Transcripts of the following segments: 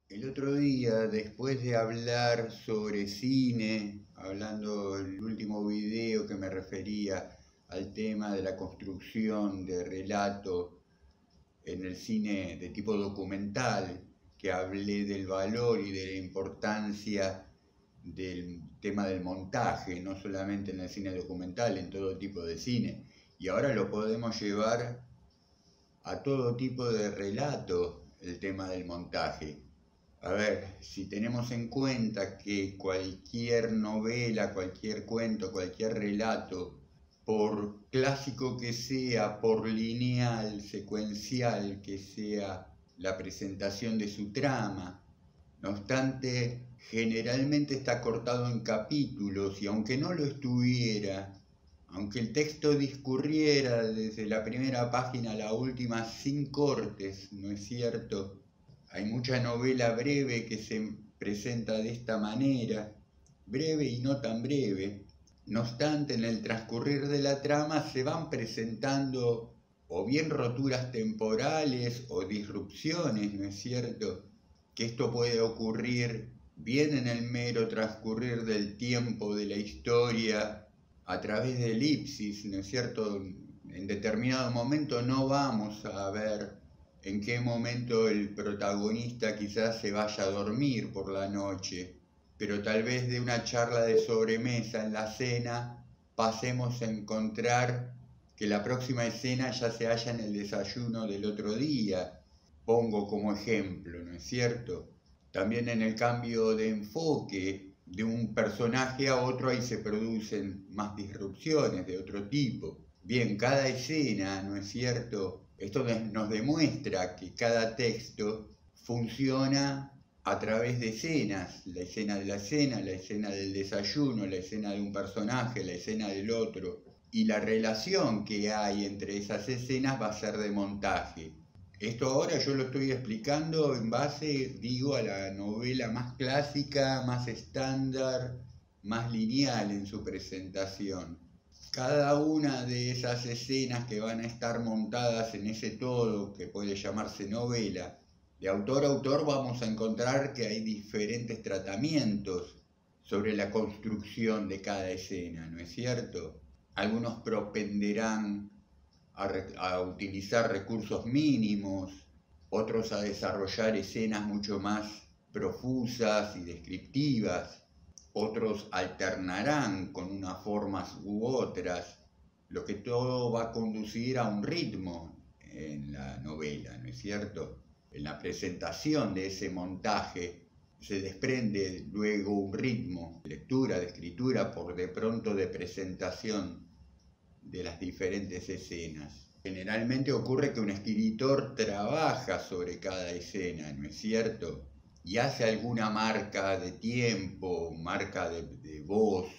El otro día, después de hablar sobre cine, hablando el último video que me refería al tema de la construcción de relato en el cine de tipo documental, que hablé del valor y de la importancia del tema del montaje, no solamente en el cine documental, en todo tipo de cine. Y ahora lo podemos llevar a todo tipo de relato, el tema del montaje. A ver, si tenemos en cuenta que cualquier novela, cualquier cuento, cualquier relato, por clásico que sea, por lineal, secuencial que sea la presentación de su trama, no obstante, generalmente está cortado en capítulos y aunque no lo estuviera, aunque el texto discurriera desde la primera página a la última sin cortes, ¿no es cierto? Hay mucha novela breve que se presenta de esta manera, breve y no tan breve. No obstante, en el transcurrir de la trama se van presentando o bien roturas temporales o disrupciones, ¿no es cierto? Que esto puede ocurrir bien en el mero transcurrir del tiempo de la historia a través de elipsis, ¿no es cierto? En determinado momento no vamos a ver en qué momento el protagonista quizás se vaya a dormir por la noche, pero tal vez de una charla de sobremesa en la cena pasemos a encontrar que la próxima escena ya se halla en el desayuno del otro día. Pongo como ejemplo, ¿no es cierto? También en el cambio de enfoque de un personaje a otro ahí se producen más disrupciones de otro tipo. Bien, cada escena, ¿no es cierto? Esto nos demuestra que cada texto funciona a través de escenas, la escena de la escena, la escena del desayuno, la escena de un personaje, la escena del otro, y la relación que hay entre esas escenas va a ser de montaje. Esto ahora yo lo estoy explicando en base, digo, a la novela más clásica, más estándar, más lineal en su presentación. Cada una de esas escenas que van a estar montadas en ese todo que puede llamarse novela, de autor a autor vamos a encontrar que hay diferentes tratamientos sobre la construcción de cada escena, ¿no es cierto? Algunos propenderán a utilizar recursos mínimos, otros a desarrollar escenas mucho más profusas y descriptivas, otros alternarán con unas formas u otras, lo que todo va a conducir a un ritmo en la novela, ¿no es cierto? En la presentación de ese montaje se desprende luego un ritmo de lectura, de escritura, por de pronto de presentación de las diferentes escenas. Generalmente ocurre que un escritor trabaja sobre cada escena, ¿no es cierto? Y hace alguna marca de tiempo, marca de voz,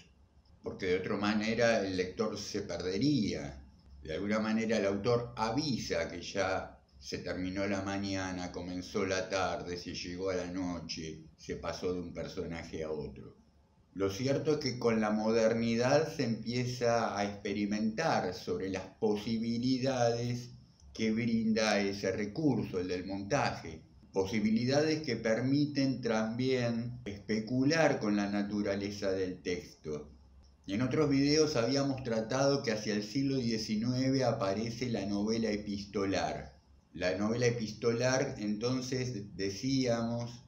porque de otra manera el lector se perdería. De alguna manera el autor avisa que ya se terminó la mañana, comenzó la tarde, se llegó a la noche, se pasó de un personaje a otro. Lo cierto es que con la modernidad se empieza a experimentar sobre las posibilidades que brinda ese recurso, el del montaje. Posibilidades que permiten también especular con la naturaleza del texto. Y en otros videos habíamos tratado que hacia el siglo XIX aparece la novela epistolar. La novela epistolar, entonces, decíamos,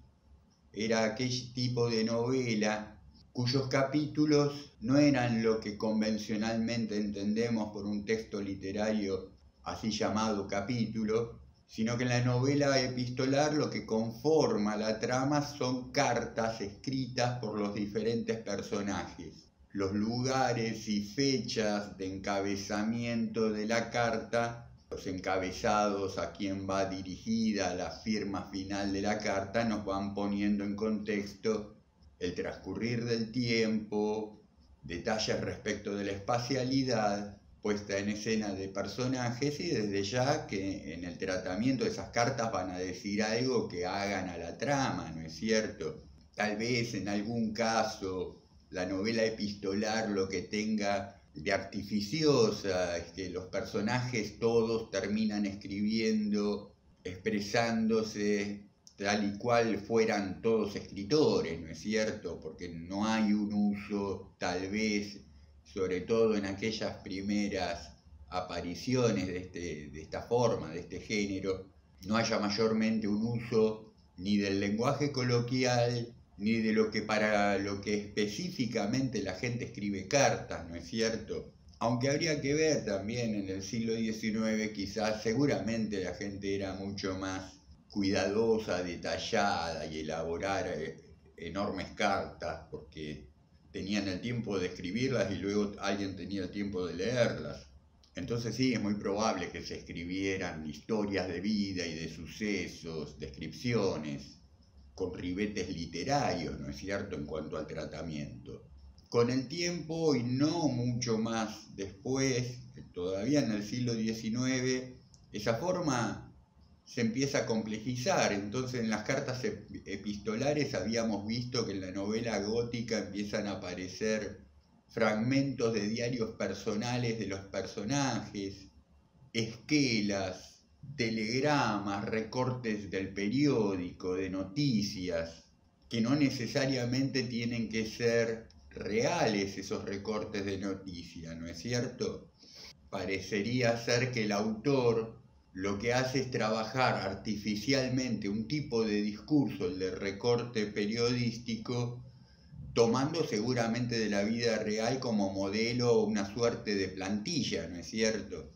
era aquel tipo de novela cuyos capítulos no eran lo que convencionalmente entendemos por un texto literario así llamado capítulo, sino que en la novela epistolar lo que conforma la trama son cartas escritas por los diferentes personajes. Los lugares y fechas de encabezamiento de la carta, los encabezados, a quien va dirigida, la firma final de la carta, nos van poniendo en contexto el transcurrir del tiempo, detalles respecto de la espacialidad, puesta en escena de personajes y desde ya que en el tratamiento de esas cartas van a decir algo que hagan a la trama, ¿no es cierto? Tal vez en algún caso la novela epistolar lo que tenga de artificiosa es que los personajes todos terminan escribiendo, expresándose, tal y cual fueran todos escritores, ¿no es cierto? Porque no hay un uso, tal vez, sobre todo en aquellas primeras apariciones de esta forma, de este género, no haya mayormente un uso ni del lenguaje coloquial, ni de lo que para lo que específicamente la gente escribe cartas, ¿no es cierto? Aunque habría que ver también en el siglo XIX, quizás seguramente la gente era mucho más cuidadosa, detallada y elaborar enormes cartas porque tenían el tiempo de escribirlas y luego alguien tenía el tiempo de leerlas. Entonces sí, es muy probable que se escribieran historias de vida y de sucesos, descripciones, con ribetes literarios, ¿no es cierto?, en cuanto al tratamiento. Con el tiempo y no mucho más después, todavía en el siglo XIX, esa forma se empieza a complejizar. Entonces en las cartas epistolares habíamos visto que en la novela gótica empiezan a aparecer fragmentos de diarios personales de los personajes, esquelas, telegramas, recortes del periódico, de noticias, que no necesariamente tienen que ser reales esos recortes de noticias, ¿no es cierto? Parecería ser que el autor lo que hace es trabajar artificialmente un tipo de discurso, el de recorte periodístico, tomando seguramente de la vida real como modelo una suerte de plantilla, ¿no es cierto?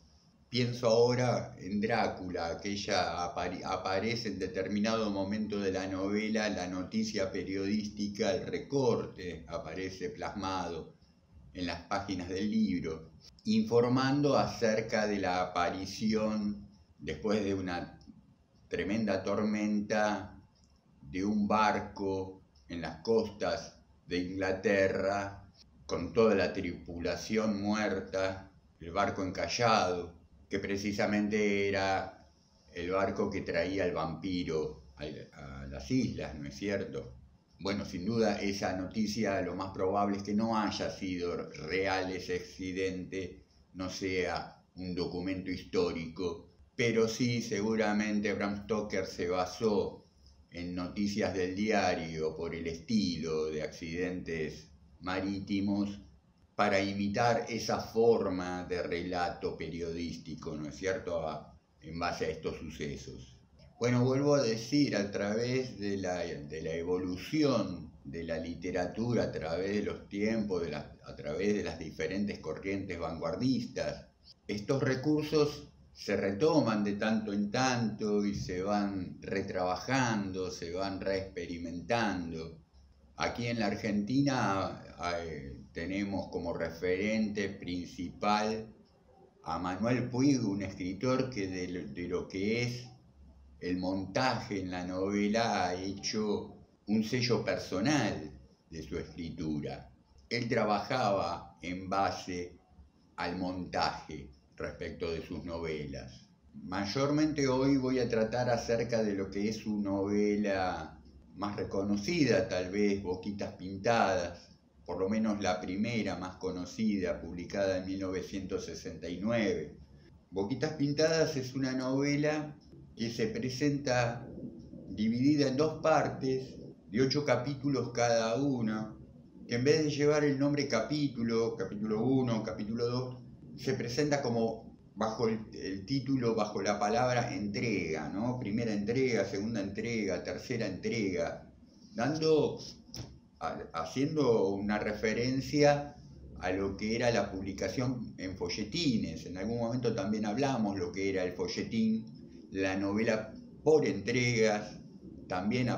Pienso ahora en Drácula, aquella aparece en determinado momento de la novela la noticia periodística, el recorte aparece plasmado en las páginas del libro, informando acerca de la aparición, después de una tremenda tormenta, de un barco en las costas de Inglaterra, con toda la tripulación muerta, el barco encallado, que precisamente era el barco que traía el vampiro a las islas, ¿no es cierto? Bueno, sin duda esa noticia lo más probable es que no haya sido real ese accidente, no sea un documento histórico, pero sí seguramente Bram Stoker se basó en noticias del diario por el estilo de accidentes marítimos para imitar esa forma de relato periodístico, ¿no es cierto?, en base a estos sucesos. Bueno, vuelvo a decir, a través de la evolución de la literatura, a través de los tiempos, a través de las diferentes corrientes vanguardistas, estos recursos se retoman de tanto en tanto y se van retrabajando, se van reexperimentando. Aquí en la Argentina tenemos como referente principal a Manuel Puig, un escritor que de lo que es el montaje en la novela ha hecho un sello personal de su escritura. Él trabajaba en base al montaje respecto de sus novelas. Mayormente hoy voy a tratar acerca de lo que es su novela más reconocida, tal vez, Boquitas Pintadas, por lo menos la primera más conocida, publicada en 1969. Boquitas Pintadas es una novela que se presenta dividida en dos partes, de 8 capítulos cada una, que en vez de llevar el nombre capítulo 1, capítulo 2, se presenta como bajo el título, bajo la palabra entrega, ¿no? Primera entrega, segunda entrega, tercera entrega, haciendo una referencia a lo que era la publicación en folletines. En algún momento también hablamos lo que era el folletín, la novela por entregas, también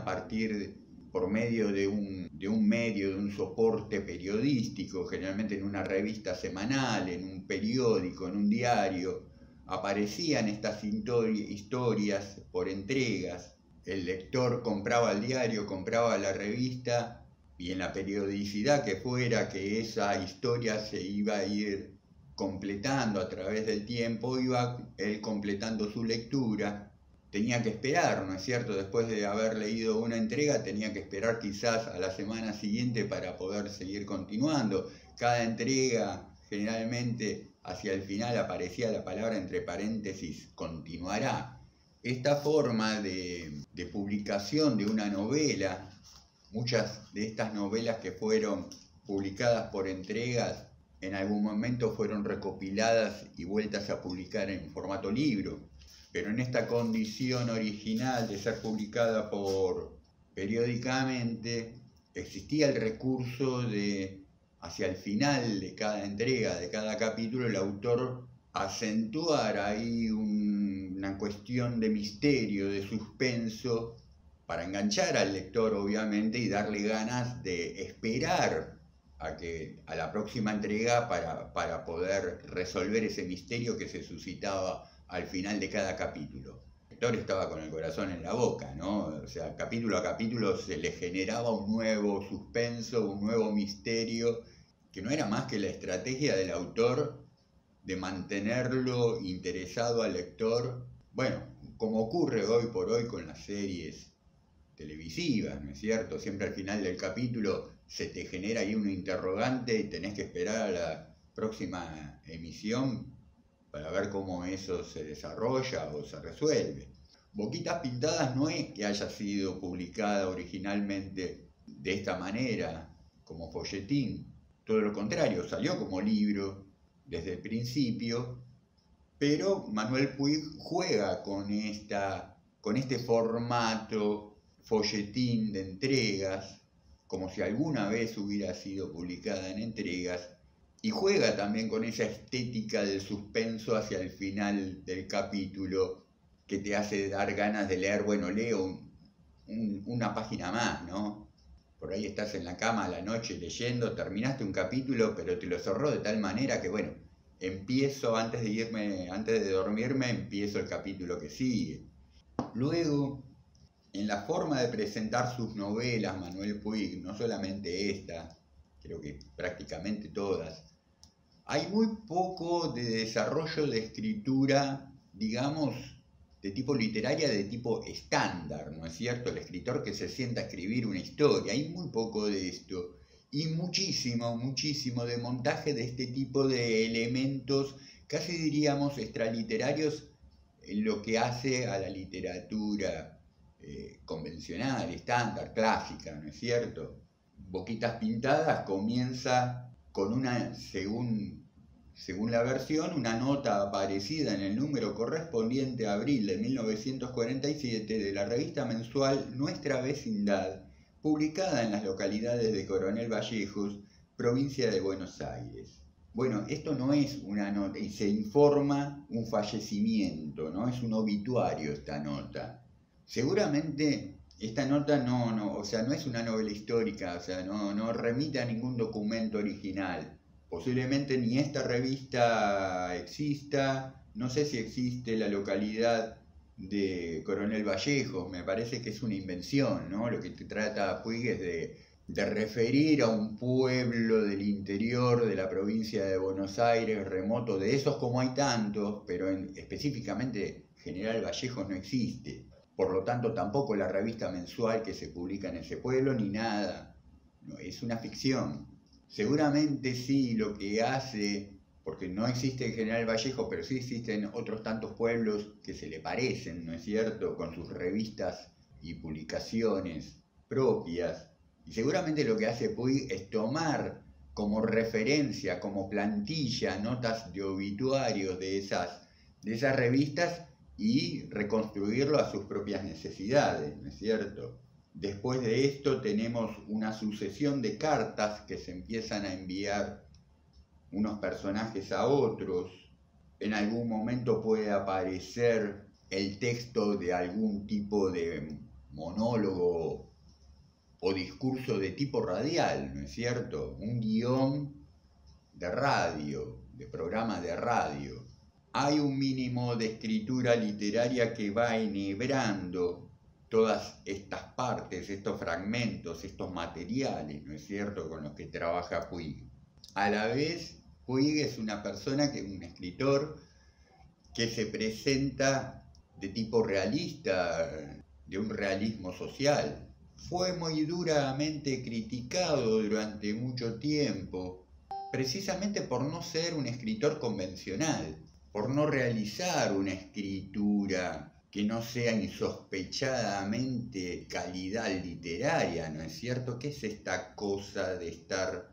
por medio de un soporte periodístico, generalmente en una revista semanal, en un periódico, en un diario, aparecían estas historias por entregas. El lector compraba el diario, compraba la revista, y en la periodicidad que fuera que esa historia se iba a ir completando a través del tiempo, iba él completando su lectura. Tenía que esperar, ¿no es cierto? Después de haber leído una entrega, tenía que esperar quizás a la semana siguiente para poder seguir continuando. Cada entrega, generalmente, hacia el final aparecía la palabra entre paréntesis, continuará. esta forma de publicación de una novela, muchas de estas novelas que fueron publicadas por entregas, en algún momento fueron recopiladas y vueltas a publicar en formato libro, pero en esta condición original de ser publicada periódicamente, existía el recurso de, hacia el final de cada entrega, de cada capítulo, el autor acentuar ahí una cuestión de misterio, de suspenso, para enganchar al lector, obviamente, y darle ganas de esperar a la próxima entrega para poder resolver ese misterio que se suscitaba al final de cada capítulo. El lector estaba con el corazón en la boca, ¿no? O sea, capítulo a capítulo se le generaba un nuevo suspenso, un nuevo misterio, que no era más que la estrategia del autor de mantenerlo interesado al lector, bueno, como ocurre hoy por hoy con las series televisivas, ¿no es cierto? Siempre al final del capítulo se te genera ahí un interrogante y tenés que esperar a la próxima emisión para ver cómo eso se desarrolla o se resuelve. Boquitas Pintadas no es que haya sido publicada originalmente de esta manera, como folletín. Todo lo contrario, salió como libro desde el principio, pero Manuel Puig juega con este formato folletín de entregas, como si alguna vez hubiera sido publicada en entregas, y juega también con esa estética del suspenso hacia el final del capítulo que te hace dar ganas de leer, bueno, leo una página más, ¿no? Por ahí estás en la cama a la noche leyendo, terminaste un capítulo, pero te lo cerró de tal manera que, bueno, antes de dormirme, empiezo el capítulo que sigue. Luego, en la forma de presentar sus novelas, Manuel Puig, no solamente esta, creo que prácticamente todas, hay muy poco de desarrollo de escritura, digamos, de tipo literaria, de tipo estándar, ¿no es cierto? El escritor que se sienta a escribir una historia, hay muy poco de esto, y muchísimo de montaje de este tipo de elementos, casi diríamos extraliterarios, en lo que hace a la literatura convencional, estándar, clásica, ¿no es cierto? Boquitas Pintadas comienza con una, según la versión, una nota aparecida en el número correspondiente a abril de 1947 de la revista mensual Nuestra Vecindad, publicada en las localidades de Coronel Vallejos, provincia de Buenos Aires. Bueno, esto no es una nota, y se informa un fallecimiento, no es un obituario esta nota. Seguramente esta nota no es una novela histórica, o sea, no remite a ningún documento original. Posiblemente ni esta revista exista, no sé si existe la localidad de Coronel Vallejos, me parece que es una invención, ¿no? Lo que te trata Puig es de referir a un pueblo del interior de la provincia de Buenos Aires, remoto, de esos como hay tantos, pero específicamente General Vallejos no existe. Por lo tanto, tampoco la revista mensual que se publica en ese pueblo, ni nada. No, es una ficción. Seguramente sí, lo que hace, porque no existe General Vallejo, pero sí existen otros tantos pueblos que se le parecen, ¿no es cierto?, con sus revistas y publicaciones propias. Y seguramente lo que hace Puig es tomar como referencia, como plantilla, notas de obituarios de esas revistas y reconstruirlo a sus propias necesidades, ¿no es cierto? Después de esto tenemos una sucesión de cartas que se empiezan a enviar unos personajes a otros. En algún momento puede aparecer el texto de algún tipo de monólogo o discurso de tipo radial, ¿no es cierto? Un guión de radio, de programa de radio. Hay un mínimo de escritura literaria que va enhebrando todas estas partes, estos fragmentos, estos materiales, ¿no es cierto?, con los que trabaja Puig. A la vez, Puig es una persona, un escritor, que se presenta de tipo realista, de un realismo social. Fue muy duramente criticado durante mucho tiempo, precisamente por no ser un escritor convencional, por no realizar una escritura que no sea insospechadamente calidad literaria, ¿no es cierto? ¿Qué es esta cosa de estar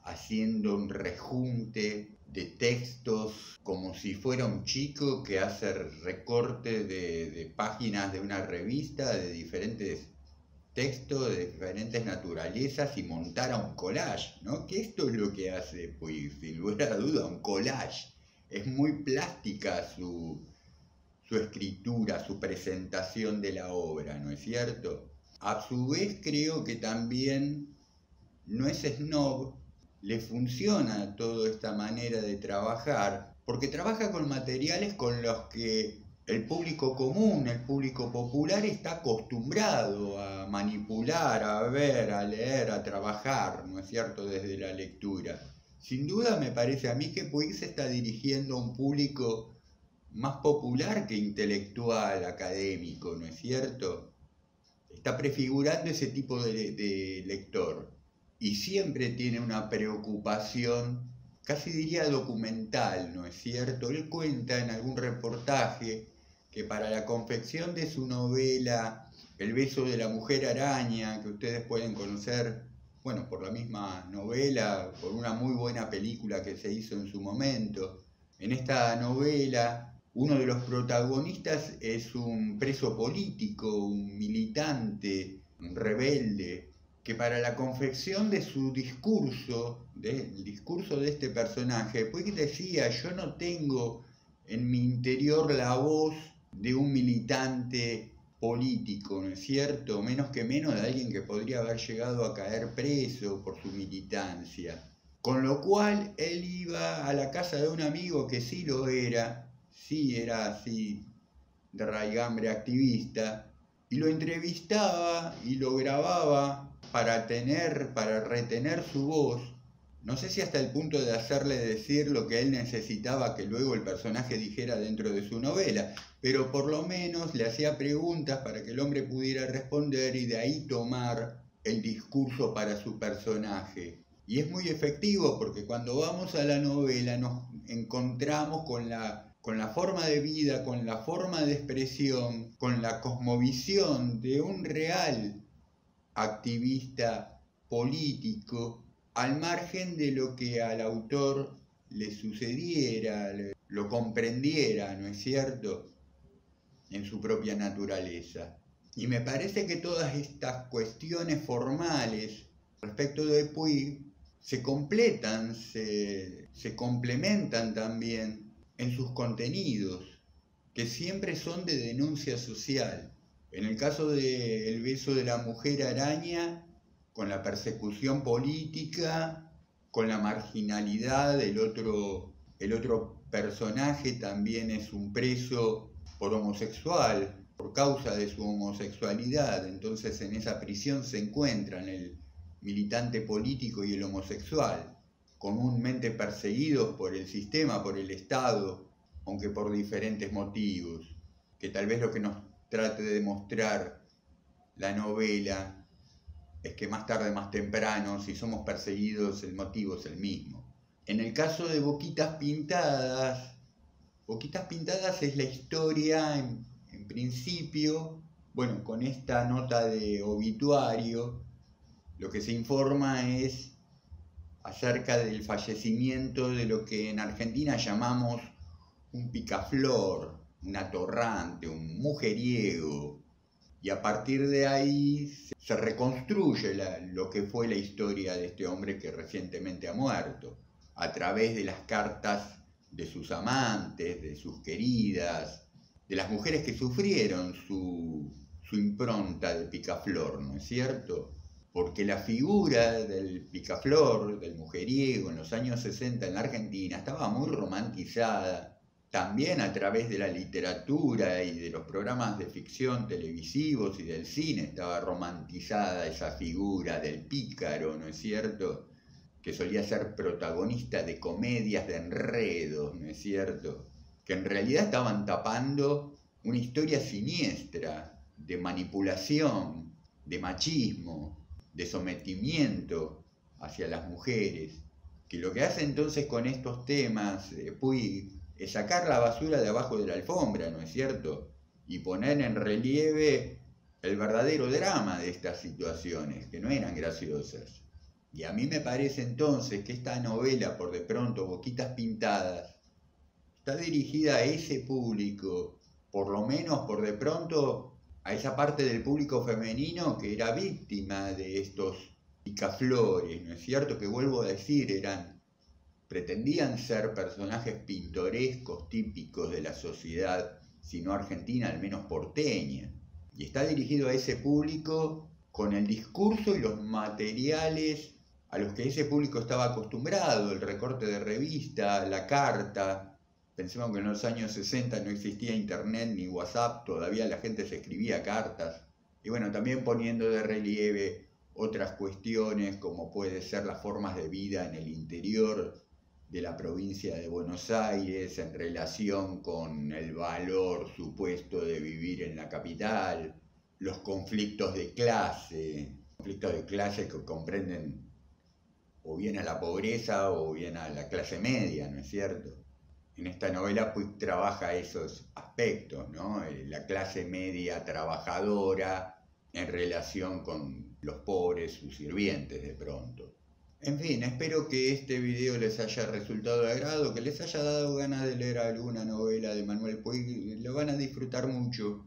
haciendo un rejunte de textos como si fuera un chico que hace recortes de páginas de una revista de diferentes textos de diferentes naturalezas y montara un collage, ¿no? Que esto es lo que hace, pues, sin lugar a duda, un collage. Es muy plástica su escritura, su presentación de la obra, ¿no es cierto? A su vez creo que también no es snob, le funciona toda esta manera de trabajar, porque trabaja con materiales con los que el público común, el público popular está acostumbrado a manipular, a ver, a leer, a trabajar, ¿no es cierto?, desde la lectura. Sin duda me parece a mí que Puig se está dirigiendo a un público más popular que intelectual, académico, ¿no es cierto? Está prefigurando ese tipo de lector y siempre tiene una preocupación, casi diría documental, ¿no es cierto? Él cuenta en algún reportaje que para la confección de su novela El beso de la mujer araña, que ustedes pueden conocer, bueno, por la misma novela, por una muy buena película que se hizo en su momento, en esta novela uno de los protagonistas es un preso político, un militante, un rebelde, que para la confección de su discurso, del discurso de este personaje, pues decía, yo no tengo en mi interior la voz de un militante político, ¿no es cierto? Menos que menos de alguien que podría haber llegado a caer preso por su militancia. Con lo cual él iba a la casa de un amigo que sí lo era, sí era así de raigambre activista, y lo entrevistaba y lo grababa para retener su voz, no sé si hasta el punto de hacerle decir lo que él necesitaba que luego el personaje dijera dentro de su novela, pero por lo menos le hacía preguntas para que el hombre pudiera responder y de ahí tomar el discurso para su personaje. Y es muy efectivo porque cuando vamos a la novela nos encontramos con la forma de vida, con la forma de expresión, con la cosmovisión de un real activista político, al margen de lo que al autor le sucediera, lo comprendiera, ¿no es cierto?, en su propia naturaleza. Y me parece que todas estas cuestiones formales respecto de Puig se completan, se complementan también en sus contenidos, que siempre son de denuncia social. En el caso de El beso de la mujer araña, con la persecución política, con la marginalidad del otro personaje también es un preso por homosexual, por causa de su homosexualidad. Entonces en esa prisión se encuentran el militante político y el homosexual, comúnmente perseguidos por el sistema, por el Estado, aunque por diferentes motivos, que tal vez lo que nos trate de demostrar la novela es que más tarde, más temprano, si somos perseguidos, el motivo es el mismo. En el caso de Boquitas Pintadas es la historia, en principio, bueno, con esta nota de obituario, lo que se informa es acerca del fallecimiento de lo que en Argentina llamamos un picaflor, un atorrante, un mujeriego, y a partir de ahí se reconstruye lo que fue la historia de este hombre que recientemente ha muerto, a través de las cartas de sus amantes, de sus queridas, de las mujeres que sufrieron su impronta de picaflor, ¿no es cierto? Porque la figura del picaflor, del mujeriego en los años 60 en la Argentina estaba muy romantizada, también a través de la literatura y de los programas de ficción televisivos y del cine estaba romantizada esa figura del pícaro, ¿no es cierto?, que solía ser protagonista de comedias de enredos, ¿no es cierto?, que en realidad estaban tapando una historia siniestra de manipulación, de machismo, de sometimiento hacia las mujeres, que lo que hace entonces con estos temas Puig es sacar la basura de abajo de la alfombra, ¿no es cierto?, y poner en relieve el verdadero drama de estas situaciones, que no eran graciosas. Y a mí me parece entonces que esta novela, por de pronto, Boquitas Pintadas, está dirigida a ese público, por lo menos por de pronto a esa parte del público femenino que era víctima de estos picaflores, ¿no es cierto? Que vuelvo a decir, pretendían ser personajes pintorescos, típicos de la sociedad, si no argentina, al menos porteña. Y está dirigido a ese público con el discurso y los materiales a los que ese público estaba acostumbrado, el recorte de revista, la carta. Pensemos que en los años 60 no existía internet ni WhatsApp, todavía la gente se escribía cartas. Y bueno, también poniendo de relieve otras cuestiones como puede ser las formas de vida en el interior de la provincia de Buenos Aires en relación con el valor supuesto de vivir en la capital, los conflictos de clase que comprenden o bien a la pobreza o bien a la clase media, ¿no es cierto? En esta novela Puig trabaja esos aspectos, ¿no? La clase media trabajadora en relación con los pobres, sus sirvientes de pronto. En fin, espero que este video les haya resultado de agrado, que les haya dado ganas de leer alguna novela de Manuel Puig, lo van a disfrutar mucho.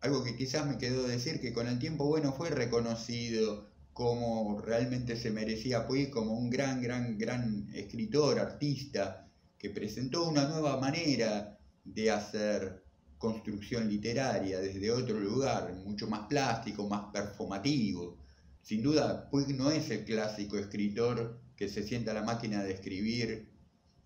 Algo que quizás me quedó decir, que con el tiempo, bueno, fue reconocido como realmente se merecía Puig, como un gran escritor, artista, que presentó una nueva manera de hacer construcción literaria desde otro lugar, mucho más plástico, más performativo. Sin duda, Puig no es el clásico escritor que se sienta a la máquina de escribir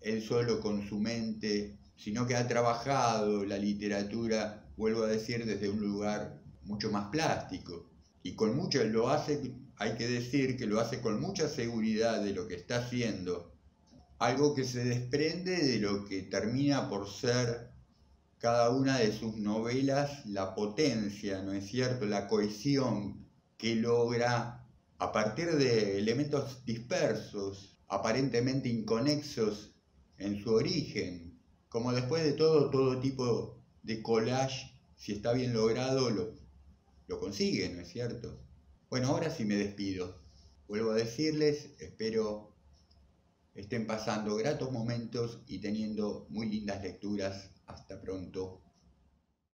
él solo con su mente, sino que ha trabajado la literatura, vuelvo a decir, desde un lugar mucho más plástico. Y con mucho lo hace, hay que decir que lo hace con mucha seguridad de lo que está haciendo, algo que se desprende de lo que termina por ser cada una de sus novelas, la potencia, ¿no es cierto?, la cohesión que logra a partir de elementos dispersos, aparentemente inconexos en su origen, como después de todo tipo de collage, si está bien logrado, lo consigue, ¿no es cierto? Bueno, ahora sí me despido. Vuelvo a decirles, espero estén pasando gratos momentos y teniendo muy lindas lecturas. Hasta pronto.